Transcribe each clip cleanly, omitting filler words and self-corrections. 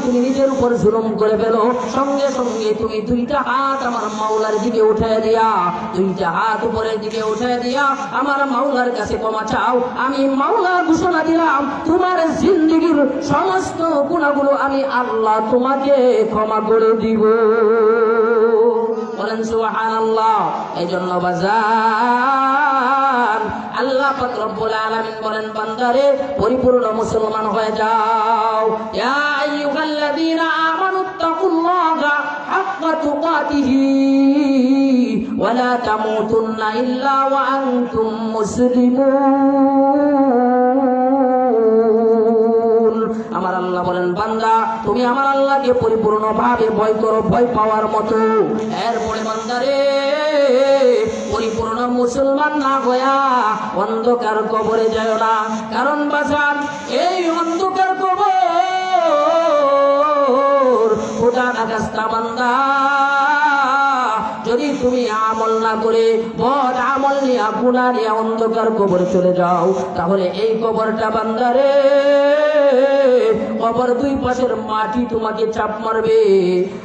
তুমি নিজের উপর জুলুম করে ফেলো, সঙ্গে সঙ্গে তুমি দুইটা হাত আমার মাওলার দিকে উঠায় দিয়া, দুইটা হাত উপরের দিকে উঠায় দিয়া আমার মাওলার কাছে ক্ষমা চাও। আমি মাওলা ঘোষণা দিলাম তোমার জিন্দেগীর সমস্ত গুনাহগুলো আমি আল্লাহ তোমাকে ক্ষমা করে দিব। বলেন সুবহানাল্লাহ। এই জন্য বাজার আল্লাহ পাক রব্বুল আলামিন বলেন, বান্দারে পরিপূর্ণ মুসলমান হয়ে যাও। ইয়া আইয়ুহাল্লাযীনা আমানুত্তাকুল্লাহা হাক্কা তুকাতিহি ওয়া লা তামুতুন্না ইল্লা ওয়া আনতুম মুসলিমুন। আমার আল্লাহ বলেন, বান্দা তুমি আমার আল্লাহকে পরিপূর্ণভাবে ভয় করো, ভয় পাওয়ার মতো। এরপরে বান্দারে পরিপূর্ণ মুসলমান না হইয়া অন্ধকার কবরে যায় না। কারণ বাজান এই অন্ধকার কবর খোদা নাগাস্তা বান্দা, যদি তুমি আমল না করে বদ আমল নিয়ে গুনাহ নিয়ে অন্ধকার কবরে চলে যাও, তাহলে এই কবরটা বান্দারে কবর দুই পাশের মাটি তোমাকে চাপ মারবে।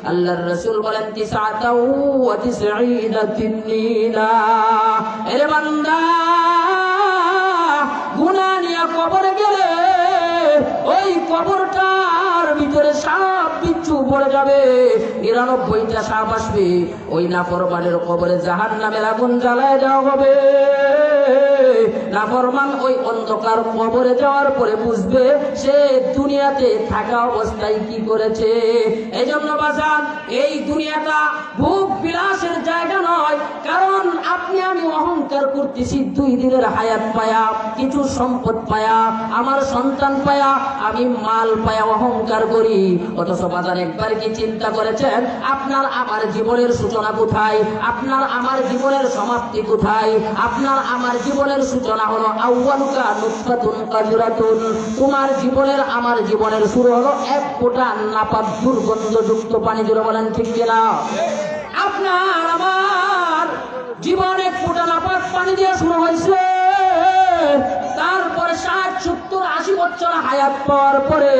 আল্লাহর রাসূল বলেন, 99 তিন্নিনা। এরে বান্দা, গুনাহ নিয়ে কবরে গেলে ওই কবরটার ভিতরে সাপ বিচ্ছু পড়ে যাবে, 99টা সাপ আসবে। ওই নাফরমানের কবরে জাহান্নামের আগুন জ্বালায় দেওয়া হবে। নাফরমান ওই অন্ধকার কবরে যাওয়ার পরে বুঝবে সে দুনিয়াতে থাকা অবস্থায় কি করেছে। এই জন্য বাজান এই দুনিয়াটা ভোগ বিলাসের জায়গা নয়। কারণ আপনি আমি অহংকার করতেছি 2 দিনের হায়াত পায়া, কিছু সম্পদ পায়া, আমার সন্তান পায়া, আমি মাল পায়া অহংকার করি। অথচ বাজান একবার কি চিন্তা করেছেন আপনার আমার জীবনের সূচনা কোথায়, আপনার আমার জীবনের সমাপ্তি কোথায়? আপনার আমার জীবনের সূচনা হলো আউয়ালুকা নুতফাতুন কাযরাতুন। তোমার জীবনের আমার জীবনের শুরু হলো এক ফোঁটা নাপাক দুর্গন্ধযুক্ত পানি। জোরে বলেন ঠিক কিনা? আপনার আমার জীবন এক ফোঁটা নাপাক পানি দিয়ে শুরু হয়েছে। তারপরে 60, 70, 80 বছর হায়াত পাওয়ার পরে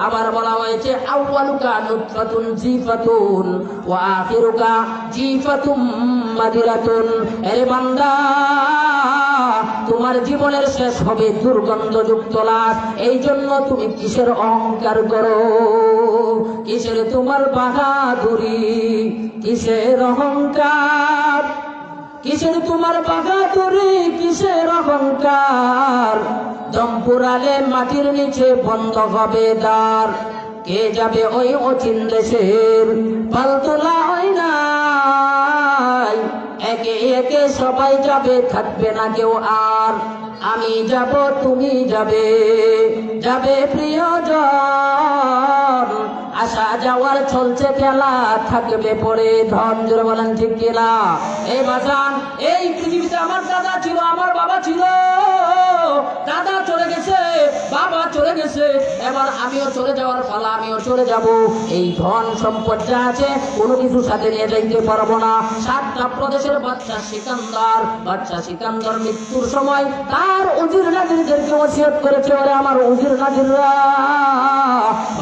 আবার বলা হয়েছে আউয়ালুকা নুতফাতুন জিফাতুন ওয়া আখিরুকা জিফাতুম মাদিরাতুন। এরে বান্দা, তোমার জীবনের শেষ হবে দুর্গন্ধযুক্ত লাশ। এই জন্য তুমি কিসের অহংকার করো, কিসের তোমার বাহাদুরি, কিসের অহংকার, কিসের তোমার বাহাদুরি, কিসের অহংকার? দম পুরালে মাটির নিচে বন্ধ হবে দ্বার। কে যাবে ওই অচিন দেশের পালতোলা হয় নাই, একে একে সবাই যাবে, থাকবে না কেউ আর। আমি যাব, তুমি যাবে, যাবে প্রিয়জন। আসা যাওয়ার চলছে খেলা, থাকবে পরে ধন। জোরে বলেন ঠিক কিনা? এই বাজান, এই পৃথিবীতে আমার দাদা ছিল, আমার বাবা ছিল। দাদা চলে গেছে, বাবা চলে গেছে, এবার আমিও চলে যাওয়ার পালা, আমিও চলে যাব। এই ধন সম্পদ যা আছে কোনো কিছু সাথে নিয়ে যাইতে পারবো না। 7টা প্রদেশের বাচ্চা সিকান্দার মৃত্যুর সময় তার উজির নাজিরদেরকে ওসিয়ত করেছে, ওরে আমার উজির নাজিররা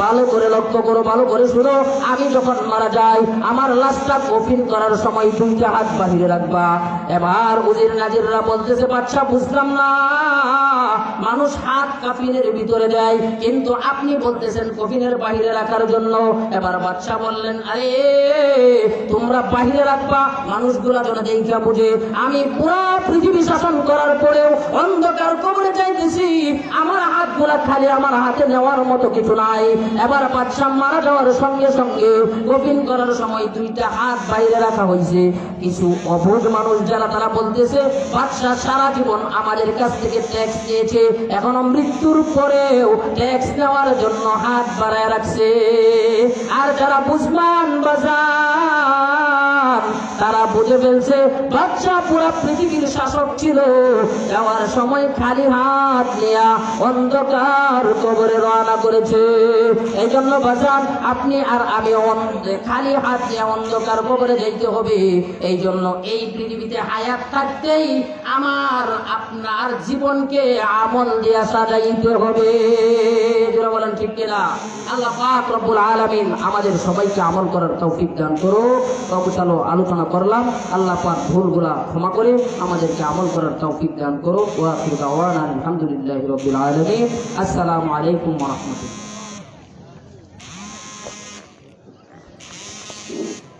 ভালো করে লক্ষ্য করো, ভালো করে শুনো। আমি যখন মারা যাই আমার লাশটা কফিন করার সময় 2টা হাত বাহিরে রাখবা। এবার উজির নাজিররা বলতেছে, বাচ্চা বুঝলাম না, মানুষ হাত কাফিনের ভিতরে দেয়, কিন্তু আপনি বলতেছেন কফিনের বাহিরে রাখার জন্য। এবার বাচ্চা বললেন, আরে তোমরা বাহিরে রাখবা, মানুষগুলা যেন দেখা বুঝে আমি পুরো পৃথিবী শাসন করার পরেও অন্ধকার কবরে যাইতেছি, আমার হাতগুলা খালি, আমার হাতে নেওয়ার মতো কিছু নাই। এবার বাচ্চা মারা যাওয়ার সঙ্গে সঙ্গে কফিন করার সময় 2টা হাত বাইরে রাখা হয়েছে। কিছু অবুঝ মানুষ যারা, তারা বলতেছে বাচ্চা সারা জীবন আমাদের কাছ থেকে ট্যাক্স দিয়েছে, এখনো মৃত্যুর পরেও ট্যাক্স নেওয়ার জন্য হাত বাড়ায় রাখছে। আর যারা বুঝমান বাজার তারা বুঝে ফেলছে বাচ্চা পুরা পৃথিবীর শাসক ছিল, যাওয়ার সময় খালি হাত নিয়ে অন্ধকার কবরে রওনা করেছে। এই জন্য বাজান আপনি আর আমি খালি হাত নিয়ে অন্ধকার কবরে যেতে হবে। এই জন্য এই পৃথিবীতে হায়াত থাকতেই আমার আপনার জীবনকে আমল দিয়ে সাজাইতে হবে। যারা বলেন ঠিক কিনা? আল্লাহ পাক রব্বুল আলামিন আমাদের সবাইকে আমল করার তৌফিক দান করো। চলো আলোচনা করলাম, আল্লাহ পাক ভুলগুলা ক্ষমা করে আমাদেরকে আমল করার তৌফিক দান করো। ওয়া আখিরু দাওয়ানা আলহামদুলিল্লাহি রাব্বিল আলামিন। আসসালামু আলাইকুম ওয়া রাহমাতুল্লাহ।